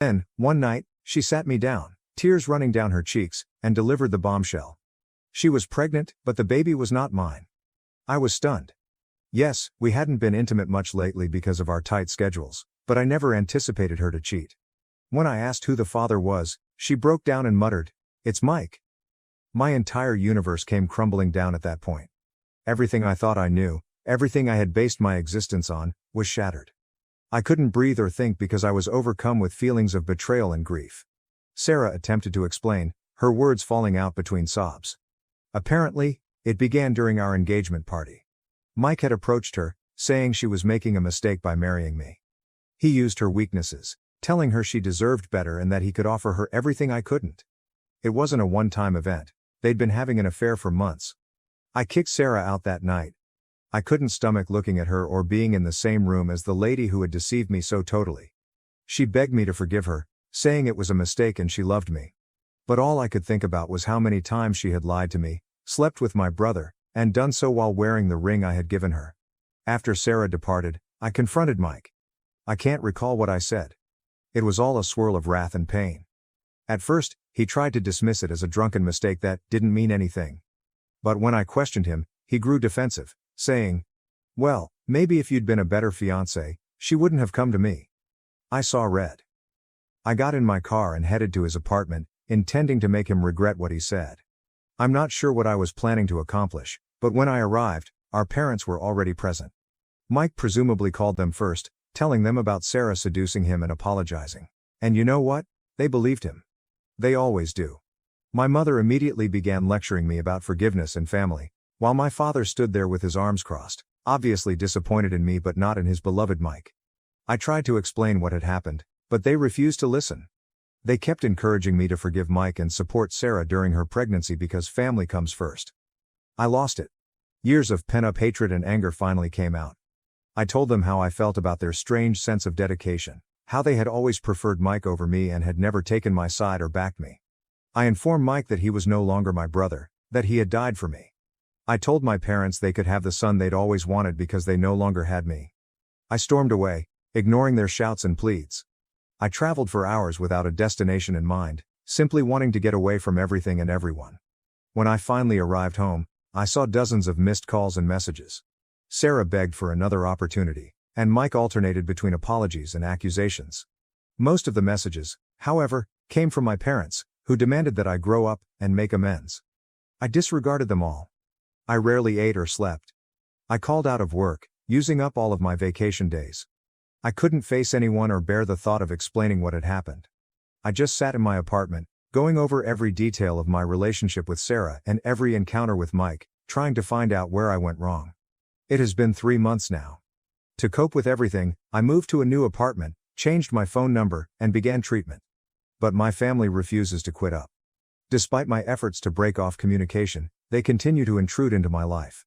Then, one night, she sat me down, tears running down her cheeks, and delivered the bombshell. She was pregnant, but the baby was not mine. I was stunned. Yes, we hadn't been intimate much lately because of our tight schedules, but I never anticipated her to cheat. When I asked who the father was, she broke down and muttered, "It's Mike." My entire universe came crumbling down at that point. Everything I thought I knew, everything I had based my existence on, was shattered. I couldn't breathe or think because I was overcome with feelings of betrayal and grief. Sarah attempted to explain, her words falling out between sobs. Apparently, it began during our engagement party. Mike had approached her, saying she was making a mistake by marrying me. He used her weaknesses, telling her she deserved better and that he could offer her everything I couldn't. It wasn't a one-time event, they'd been having an affair for months. I kicked Sarah out that night. I couldn't stomach looking at her or being in the same room as the lady who had deceived me so totally. She begged me to forgive her, saying it was a mistake and she loved me. But all I could think about was how many times she had lied to me, slept with my brother, and done so while wearing the ring I had given her. After Sarah departed, I confronted Mike. I can't recall what I said. It was all a swirl of wrath and pain. At first, he tried to dismiss it as a drunken mistake that didn't mean anything. But when I questioned him, he grew defensive, saying, "Well, maybe if you'd been a better fiancé, she wouldn't have come to me." I saw red. I got in my car and headed to his apartment, intending to make him regret what he said. I'm not sure what I was planning to accomplish, but when I arrived, our parents were already present. Mike presumably called them first, telling them about Sarah seducing him and apologizing. And you know what? They believed him. They always do. My mother immediately began lecturing me about forgiveness and family, while my father stood there with his arms crossed, obviously disappointed in me but not in his beloved Mike. I tried to explain what had happened, but they refused to listen. They kept encouraging me to forgive Mike and support Sarah during her pregnancy because family comes first. I lost it. Years of pent-up hatred and anger finally came out. I told them how I felt about their strange sense of dedication, how they had always preferred Mike over me and had never taken my side or backed me. I informed Mike that he was no longer my brother, that he had died for me. I told my parents they could have the son they'd always wanted because they no longer had me. I stormed away, ignoring their shouts and pleads. I traveled for hours without a destination in mind, simply wanting to get away from everything and everyone. When I finally arrived home, I saw dozens of missed calls and messages. Sarah begged for another opportunity, and Mike alternated between apologies and accusations. Most of the messages, however, came from my parents, who demanded that I grow up and make amends. I disregarded them all. I rarely ate or slept. I called out of work, using up all of my vacation days. I couldn't face anyone or bear the thought of explaining what had happened. I just sat in my apartment, going over every detail of my relationship with Sarah and every encounter with Mike, trying to find out where I went wrong. It has been 3 months now. To cope with everything, I moved to a new apartment, changed my phone number, and began treatment. But my family refuses to quit up. Despite my efforts to break off communication, they continue to intrude into my life.